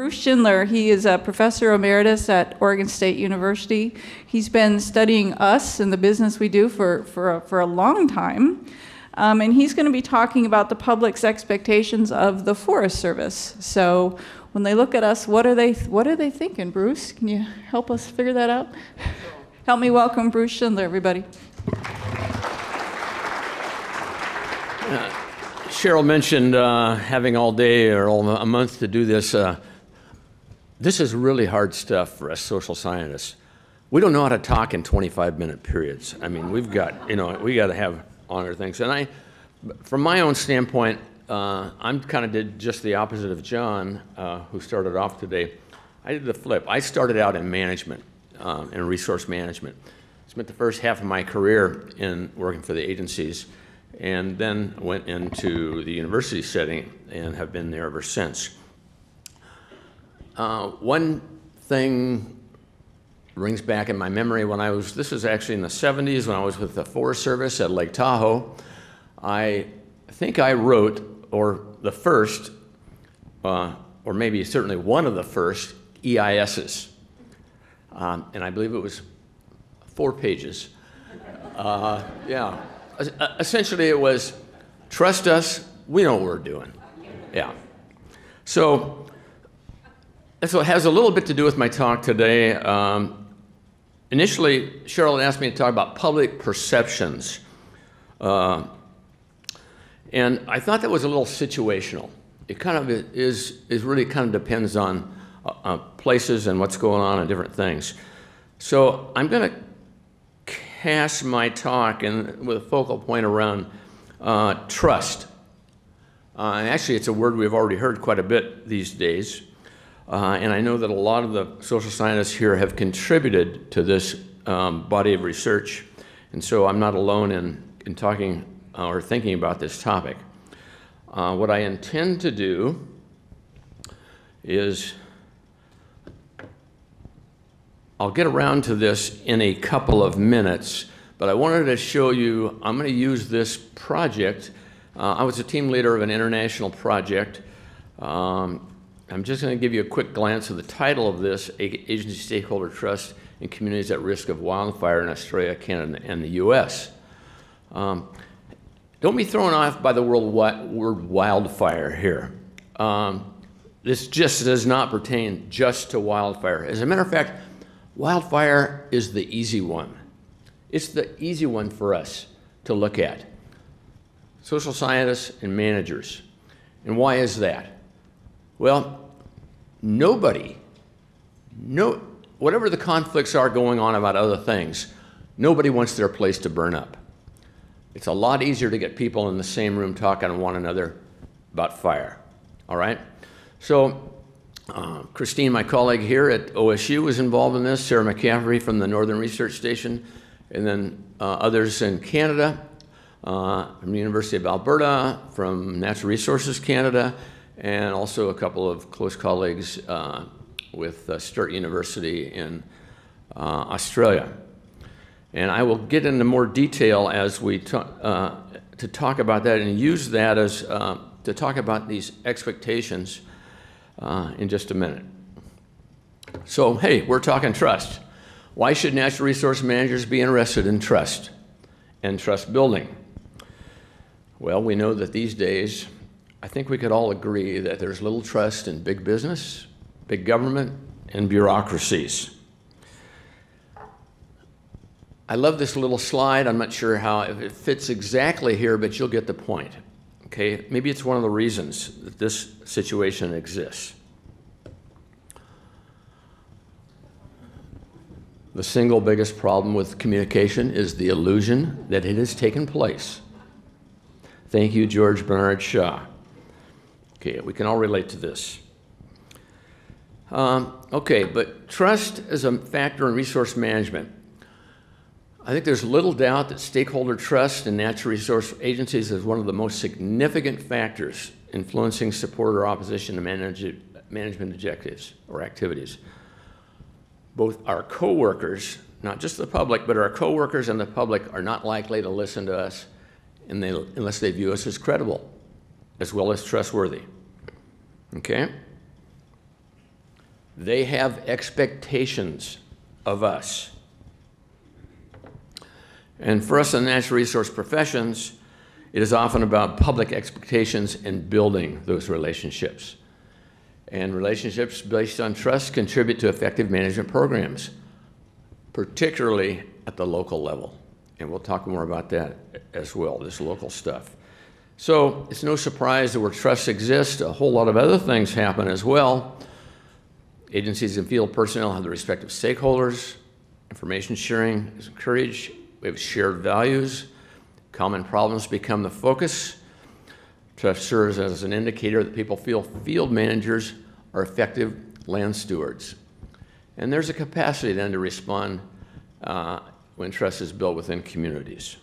Bruce Schindler, he is a professor emeritus at Oregon State University. He's been studying us and the business we do for a long time. And he's going to be talking about the public's expectations of the Forest Service. So when they look at us, what are they thinking, Bruce? Can you help us figure that out? Help me welcome Bruce Schindler, everybody. Cheryl mentioned having all day or a month to do this. This is really hard stuff for us social scientists. We don't know how to talk in 25-minute periods. I mean, we got to have honor things. And from my own standpoint, I'm kind of did just the opposite of John, who started off today. I did the flip. I started out in management and resource management. Spent the first half of my career in working for the agencies, and then went into the university setting and have been there ever since. One thing rings back in my memory when this was actually in the 70s when I was with the Forest Service at Lake Tahoe. I think I wrote, or the first, or maybe certainly one of the first EISs. And I believe it was 4 pages. Yeah. Essentially it was, trust us, we know what we're doing. Yeah. So it has a little bit to do with my talk today. Initially, Cheryl had asked me to talk about public perceptions. And I thought that was a little situational. It kind of really kind of depends on places and what's going on and different things. So I'm going to cast my talk with a focal point around trust. And actually, it's a word we've already heard quite a bit these days. And I know that a lot of the social scientists here have contributed to this body of research. And so I'm not alone in talking or thinking about this topic. What I intend to do is, I'll get around to this in a couple of minutes, but I wanted to show you, I'm going to use this project. I was a team leader of an international project. I'm just going to give you a quick glance of the title of this, Agency Stakeholder Trust in Communities at Risk of Wildfire in Australia, Canada, and the US. Don't be thrown off by the word wildfire here. This just does not pertain just to wildfire. As a matter of fact, wildfire is the easy one. It's the easy one for us to look at. Social scientists and managers. And why is that? Well, whatever the conflicts are going on about other things, nobody wants their place to burn up. It's a lot easier to get people in the same room talking to one another about fire, all right? So Christine, my colleague here at OSU, was involved in this, Sarah McCaffrey from the Northern Research Station, and then others in Canada, from the University of Alberta, from Natural Resources Canada, and also a couple of close colleagues with Sturt University in Australia. And I will get into more detail as we to talk about that and use that as to talk about these expectations in just a minute. So, hey, we're talking trust. Why should natural resource managers be interested in trust and trust building? Well, we know that these days, I think we could all agree that there's little trust in big business, big government, and bureaucracies. I love this little slide. I'm not sure if it fits exactly here, but you'll get the point. Okay, maybe it's one of the reasons that this situation exists. The single biggest problem with communication is the illusion that it has taken place. Thank you, George Bernard Shaw. Okay, we can all relate to this. Okay, but trust is a factor in resource management. I think there's little doubt that stakeholder trust in natural resource agencies is one of the most significant factors influencing support or opposition to management objectives or activities. Both our coworkers, not just the public, but our coworkers and the public are not likely to listen to us unless they view us as credible, as well as trustworthy. Okay? They have expectations of us. And for us in the natural resource professions, it is often about public expectations and building those relationships. And relationships based on trust contribute to effective management programs, particularly at the local level. And we'll talk more about that as well, this local stuff. So it's no surprise that where trust exists, a whole lot of other things happen as well. Agencies and field personnel have the respective stakeholders. Information sharing is encouraged. We have shared values. Common problems become the focus. Trust serves as an indicator that people feel field managers are effective land stewards. And there's a capacity then to respond when trust is built within communities.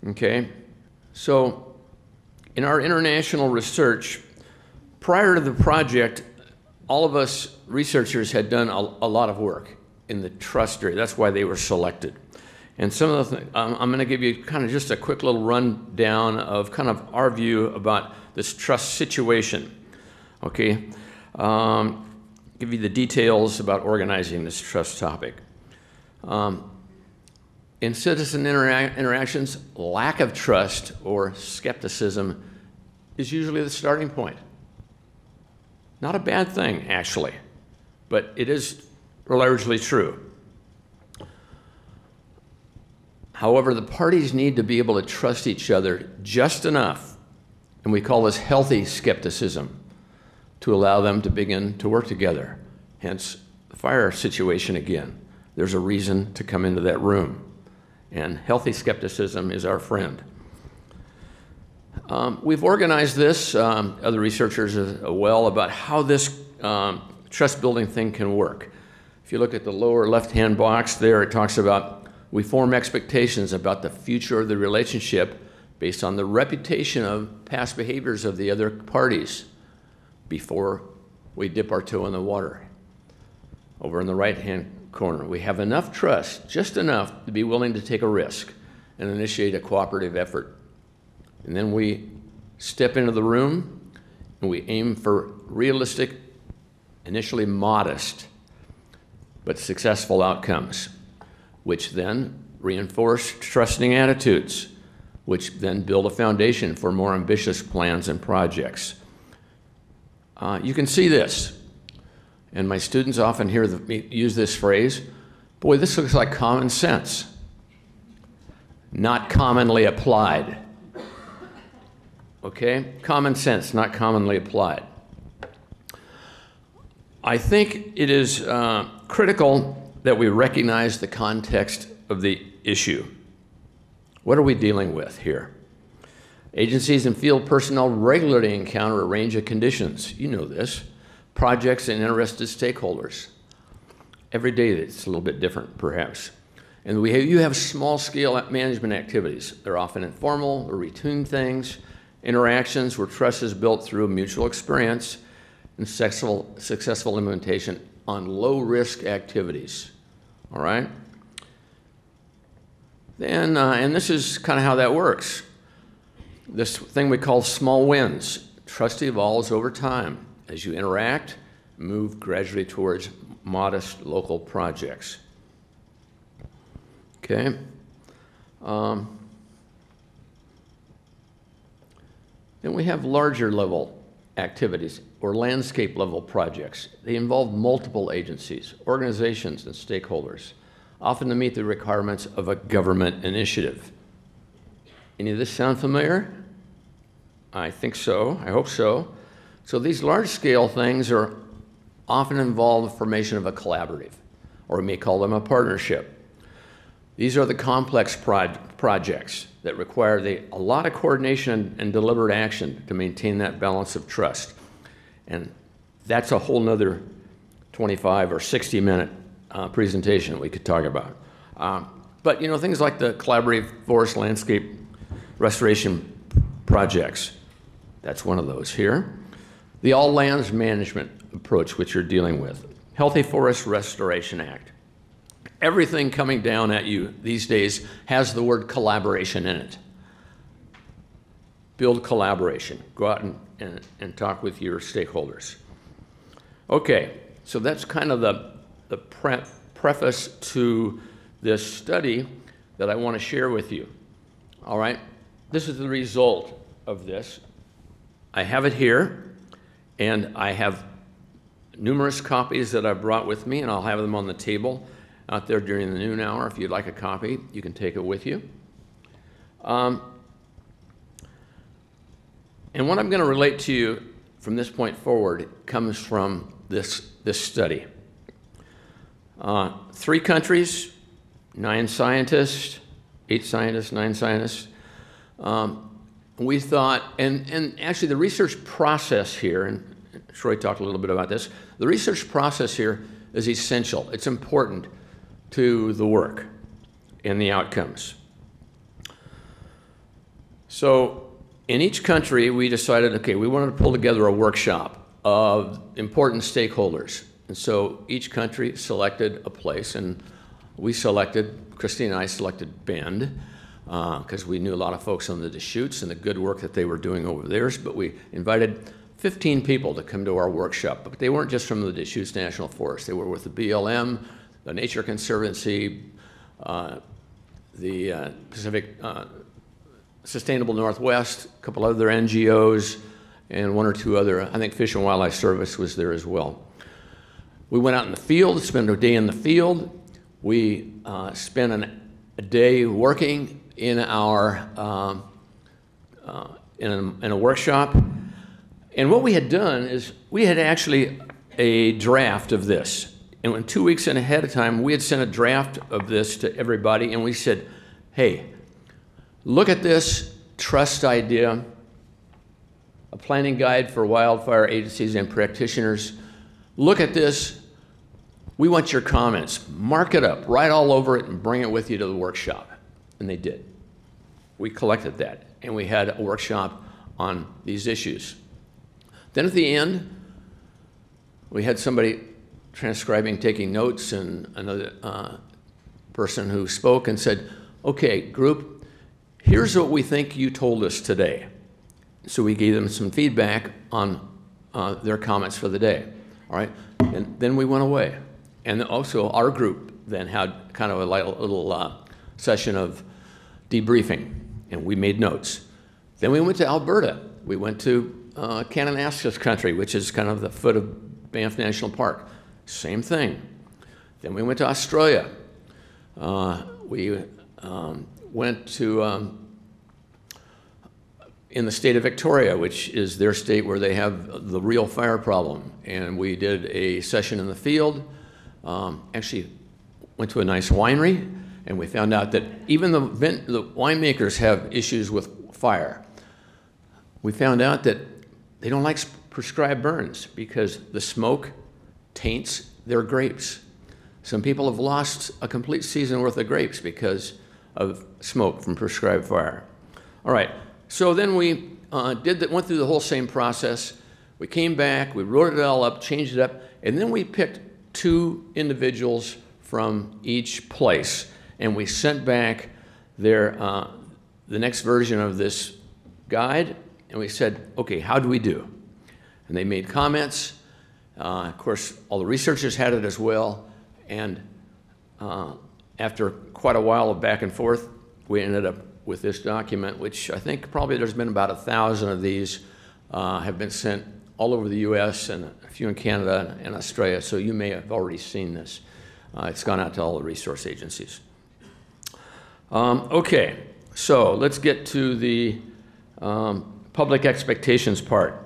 Okay, so in our international research, prior to the project, all of us researchers had done a lot of work in the trust area. That's why they were selected. And some of the I'm going to give you kind of just a quick little rundown of kind of our view about this trust situation. Okay, give you the details about organizing this trust topic. In citizen interactions, lack of trust or skepticism is usually the starting point. Not a bad thing, actually, but it is largely true. However, the parties need to be able to trust each other just enough, and we call this healthy skepticism, to allow them to begin to work together. Hence, the fire situation again. There's a reason to come into that room, and healthy skepticism is our friend. We've organized this, other researchers as well, about how this trust building thing can work. If you look at the lower left-hand box there, it talks about we form expectations about the future of the relationship based on the reputation of past behaviors of the other parties before we dip our toe in the water. Over in the right-hand corner, we have enough trust, just enough to be willing to take a risk and initiate a cooperative effort. And then we step into the room and we aim for realistic, initially modest, but successful outcomes, which then reinforce trusting attitudes, which then build a foundation for more ambitious plans and projects. You can see this, and my students often hear me use this phrase, boy, this looks like common sense, not commonly applied. Okay? Common sense, not commonly applied. I think it is critical that we recognize the context of the issue. What are we dealing with here? Agencies and field personnel regularly encounter a range of conditions. You know this. Projects and interested stakeholders. Every day it's a little bit different, perhaps. And you have small-scale management activities. They're often informal or routine things, interactions where trust is built through mutual experience and successful implementation on low-risk activities. All right? Then, and this is kind of how that works. This thing we call small wins. Trust evolves over time as you interact, move gradually towards modest local projects. Okay? Then we have larger level activities or landscape level projects. They involve multiple agencies, organizations, and stakeholders, often to meet the requirements of a government initiative. Any of this sound familiar? I think so. I hope so. So these large-scale things are often involve the formation of a collaborative, or we may call them a partnership. These are the complex projects that require a lot of coordination and deliberate action to maintain that balance of trust. And that's a whole nother 25 or 60-minute presentation we could talk about. But you know, things like the collaborative forest landscape restoration projects, that's one of those here. The All Lands Management approach, which you're dealing with. Healthy Forest Restoration Act. Everything coming down at you these days has the word collaboration in it. Build collaboration. Go out and talk with your stakeholders. Okay, so that's kind of the preface to this study that I want to share with you. All right, this is the result of this. I have it here, and I have numerous copies that I've brought with me, and I'll have them on the table out there during the noon hour. If you'd like a copy, you can take it with you. And what I'm going to relate to you from this point forward comes from this study. 3 countries, 9 scientists, 8 scientists, 9 scientists. We thought, and actually the research process here, and Troy talked a little bit about this, the research process here is essential. It's important to the work and the outcomes. So in each country, we decided, okay, we wanted to pull together a workshop of important stakeholders. And so each country selected a place, and we selected, Christine and I selected Bend, because we knew a lot of folks on the Deschutes and the good work that they were doing over there, but we invited 15 people to come to our workshop. But they weren't just from the Deschutes National Forest. They were with the BLM, the Nature Conservancy, the Pacific Sustainable Northwest, a couple other NGOs, and 1 or 2 other, I think Fish and Wildlife Service was there as well. We went out in the field, spent a day in the field. We spent a day working in our in a workshop. And what we had done is we had actually a draft of this. And when 2 weeks in ahead of time, we had sent a draft of this to everybody, and we said, hey, look at this trust idea, a planning guide for wildfire agencies and practitioners. Look at this. We want your comments. Mark it up, write all over it, and bring it with you to the workshop. And they did. We collected that, and we had a workshop on these issues. Then at the end, we had somebody transcribing, taking notes, and another person who spoke and said, okay, group, here's what we think you told us today. So we gave them some feedback on their comments for the day, all right? And then we went away. And also our group then had kind of a little session of debriefing, and we made notes. Then we went to Alberta. We went to Kananaskis country, which is kind of the foot of Banff National Park. Same thing. Then we went to Australia. We went to in the state of Victoria, which is their state where they have the real fire problem. And we did a session in the field. Actually went to a nice winery, and we found out that even the winemakers have issues with fire. We found out that they don't like prescribed burns because the smoke taints their grapes. Some people have lost a complete season worth of grapes because of smoke from prescribed fire. All right, so then we went through the whole same process. We came back, we wrote it all up, changed it up, and then we picked 2 individuals from each place, and we sent back their the next version of this guide, and we said, okay, how do we do? And they made comments. Of course, all the researchers had it as well, and after quite a while of back and forth, we ended up with this document, which I think probably there's been about 1,000 of these have been sent all over the US and a few in Canada and Australia, so you may have already seen this. It's gone out to all the resource agencies. Okay, so let's get to the public expectations part.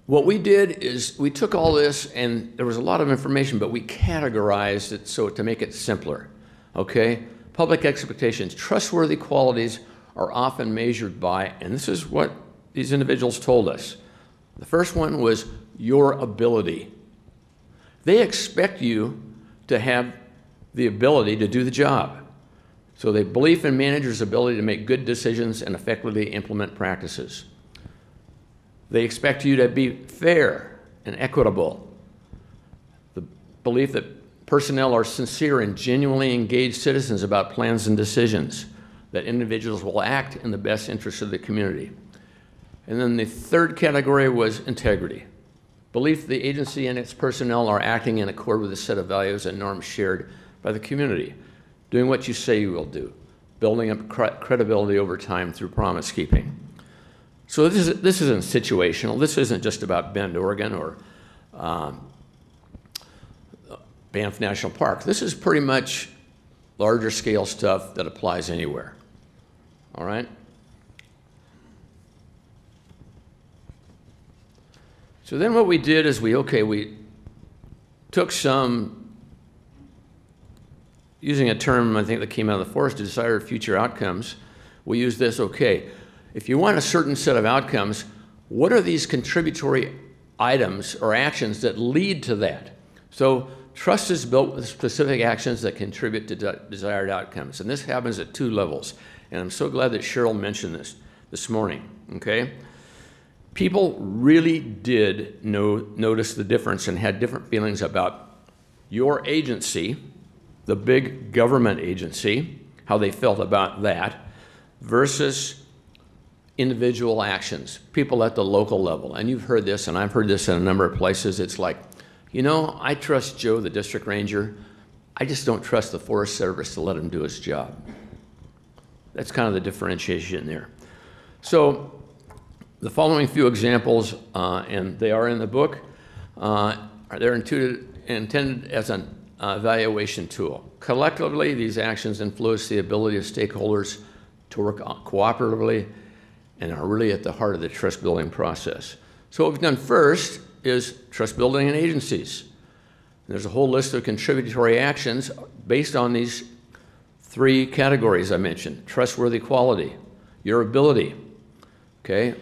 What we did is we took all this, and there was a lot of information, but we categorized it so to make it simpler, okay? Public expectations, trustworthy qualities are often measured by, and this is what these individuals told us. The first one was your ability. They expect you to have the ability to do the job. So they believe in managers' ability to make good decisions and effectively implement practices. They expect you to be fair and equitable. The belief that personnel are sincere and genuinely engaged citizens about plans and decisions, that individuals will act in the best interest of the community. And then the third category was integrity. Belief the agency and its personnel are acting in accord with a set of values and norms shared by the community, doing what you say you will do, building up credibility over time through promise keeping. So this isn't situational. This isn't just about Bend, Oregon, or Banff National Park. This is pretty much larger scale stuff that applies anywhere. All right? So then what we did is we took some, using a term I think that came out of the forest, desired future outcomes. We used this, okay, if you want a certain set of outcomes, what are these contributory items or actions that lead to that? So trust is built with specific actions that contribute to desired outcomes. And this happens at 2 levels. And I'm so glad that Cheryl mentioned this morning, okay? People really did notice the difference and had different feelings about your agency, the big government agency, how they felt about that, versus individual actions, people at the local level. And you've heard this, and I've heard this in a number of places. It's like, you know, I trust Joe, the district ranger. I just don't trust the Forest Service to let him do his job. That's kind of the differentiation there. So the following few examples, and they are in the book, they're intended as an evaluation tool. Collectively, these actions influence the ability of stakeholders to work cooperatively and are really at the heart of the trust building process. So what we've done first is trust building in agencies. And there's a whole list of contributory actions based on these 3 categories I mentioned: trustworthy quality, your ability, okay?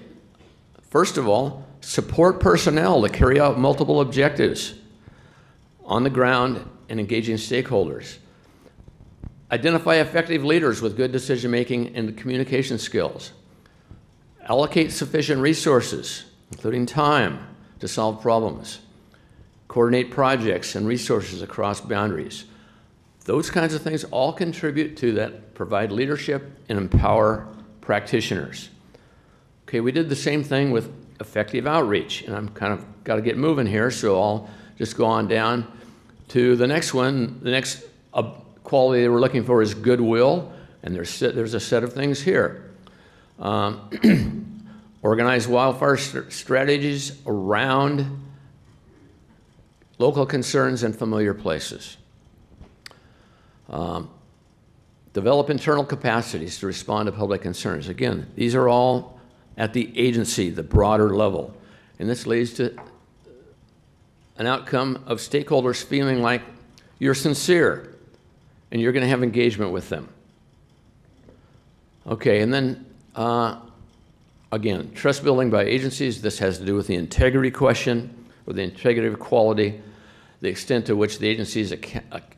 First of all, support personnel to carry out multiple objectives on the ground and engaging stakeholders. Identify effective leaders with good decision-making and communication skills. Allocate sufficient resources, including time, to solve problems. Coordinate projects and resources across boundaries. Those kinds of things all contribute to that, provide leadership and empower practitioners. Okay, we did the same thing with effective outreach, and I'm kind of got to get moving here, so I'll just go on down to the next one. The next quality that we're looking for is goodwill, and there's a set of things here. Organize wildfire strategies around local concerns and familiar places. Develop internal capacities to respond to public concerns. Again, these are all at the agency, the broader level. And this leads to an outcome of stakeholders feeling like you're sincere and you're going to have engagement with them. Okay, and then again, trust building by agencies. This has to do with the integrity question, or the integrity of quality, the extent to which the agency is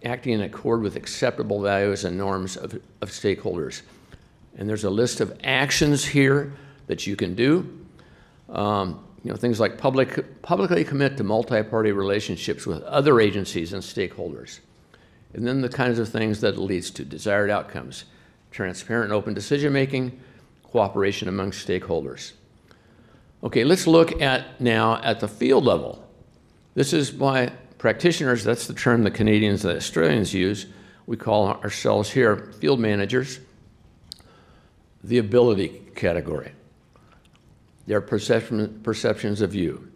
acting in accord with acceptable values and norms of stakeholders. And there's a list of actions here that you can do. You know, things like publicly commit to multi-party relationships with other agencies and stakeholders. And then the kinds of things that it leads to: desired outcomes, transparent and open decision-making, cooperation among stakeholders. Okay, let's look now at the field level. This is by practitioners. That's the term the Canadians and the Australians use. We call ourselves here field managers. The ability category. Their perceptions of you.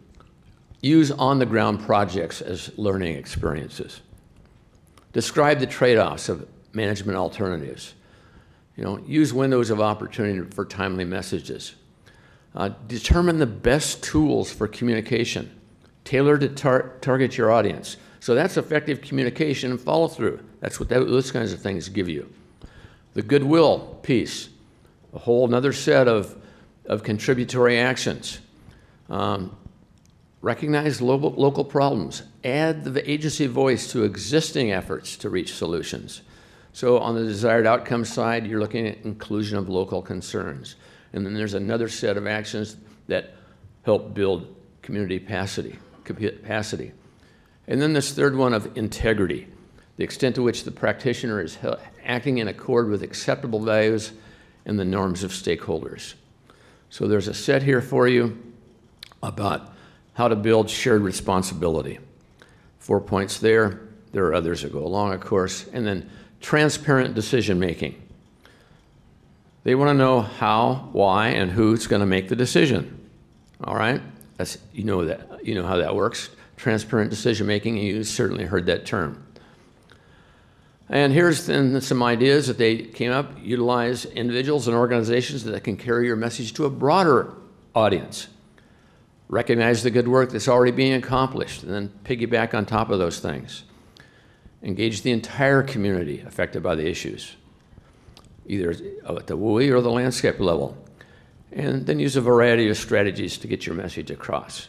Use on-the-ground projects as learning experiences. Describe the trade-offs of management alternatives. You know, use windows of opportunity for timely messages. Determine the best tools for communication. Tailor to target your audience. So that's effective communication and follow-through. That's what those kinds of things give you. The goodwill piece, a whole another set of contributory actions. Recognize local problems. Add the agency voice to existing efforts to reach solutions. So on the desired outcome side, you're looking at inclusion of local concerns. And then there's another set of actions that help build community capacity. And then this third one of integrity, the extent to which the practitioner is acting in accord with acceptable values and the norms of stakeholders. So there's a set here for you about how to build shared responsibility. 4 points there. There are others that go along, of course. And then transparent decision-making. They want to know how, why, and who's going to make the decision. All right? That's, you know how that works. Transparent decision-making, you certainly heard that term. And here's then some ideas that they came up. Utilize individuals and organizations that can carry your message to a broader audience. Recognize the good work that's already being accomplished, and then piggyback on top of those things. Engage the entire community affected by the issues, either at the WUI or the landscape level. And then use a variety of strategies to get your message across.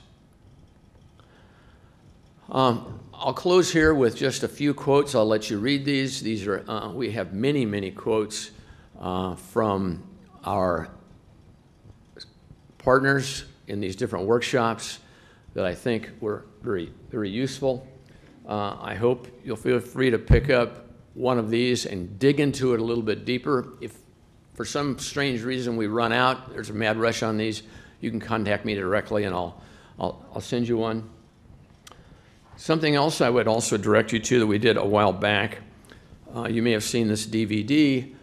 I'll close here with just a few quotes. I'll let you read these. These are, we have many, many quotes from our partners in these different workshops that I think were very, very useful. I hope you'll feel free to pick up one of these and dig into it a little bit deeper. If for some strange reason we run out, there's a mad rush on these, you can contact me directly and I'll send you one. Something else I would also direct you to that we did a while back, you may have seen this DVD,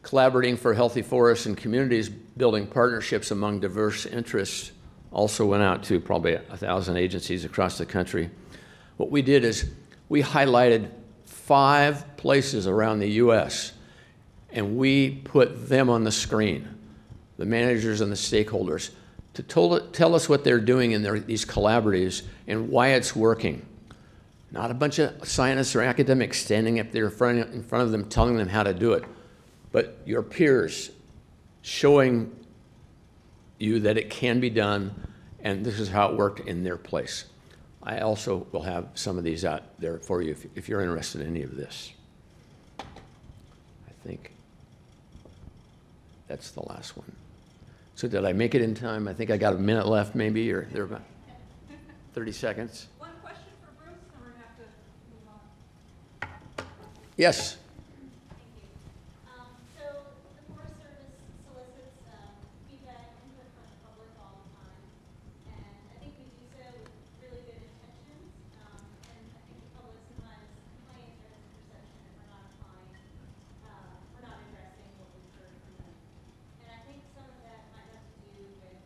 Collaborating for Healthy Forests and Communities, Building Partnerships Among Diverse Interests, also went out to probably 1,000 agencies across the country. What we did is we highlighted 5 places around the US and we put them on the screen, the managers and the stakeholders, to tell us what they're doing in these collaboratives and why it's working. Not a bunch of scientists or academics standing up there in front of them telling them how to do it, but your peers showing you that it can be done and this is how it worked in their place. I also will have some of these out there for you if you're interested in any of this. I think that's the last one. So did I make it in time? I think I got a minute left maybe, or there about 30 seconds. One question for Bruce, and we're going to have to move on. Yes. Thank you. So the Forest Service solicits feedback and input from the public all the time, and I think we do so with really good intentions, and I think the public sometimes complains or has the perception that we're not applying, we're not addressing what we've heard from them. And I think some of that might have to do with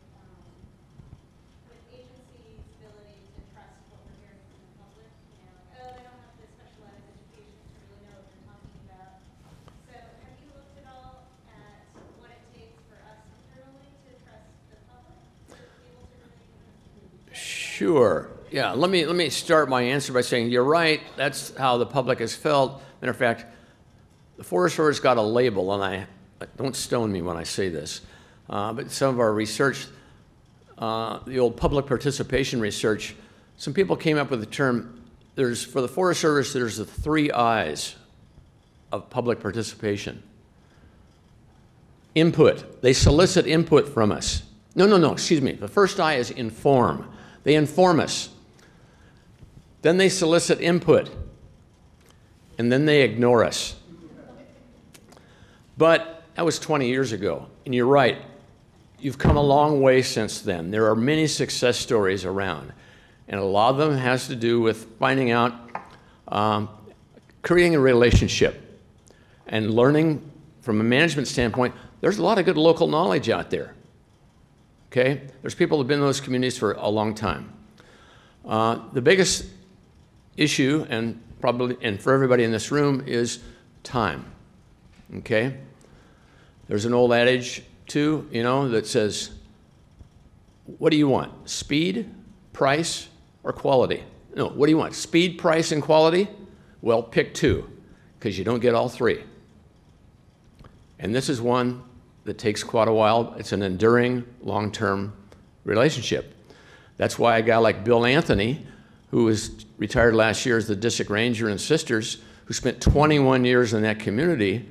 agencies' ability to trust what we're hearing from the public. You know, like, oh, they don't have the specialized education to really know what they're talking about. So have you looked at all at what it takes for us internally to trust the public to be able to really? Sure. Yeah, let me start my answer by saying you're right. That's how the public has felt. Matter of fact, the Forest Service got a label, and don't stone me when I say this, but some of our research, the old public participation research, some people came up with the term, for the Forest Service, there's the 3 I's of public participation. Input. They solicit input from us. No, excuse me. The first I is inform. They inform us. Then they solicit input. And then they ignore us. But that was 20 years ago. And you're right. You've come a long way since then. There are many success stories around. And a lot of them has to do with finding out, creating a relationship and learning from a management standpoint. There's a lot of good local knowledge out there. Okay? There's people who have been in those communities for a long time. The biggest issue, and for everybody in this room, is time. Okay? There's an old adage, too, that says, what do you want? Speed, price, or quality? No, what do you want? Speed, price, and quality? Well, pick 2, because you don't get all 3. And this is one that takes quite a while. It's an enduring, long-term relationship. That's why a guy like Bill Anthony, who was retired last year as the district ranger in Sisters, who spent 21 years in that community,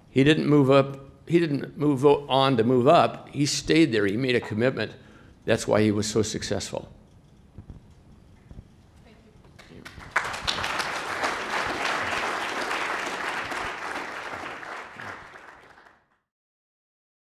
he didn't move up. He didn't move on to move up. He stayed there. He made a commitment. That's why he was so successful.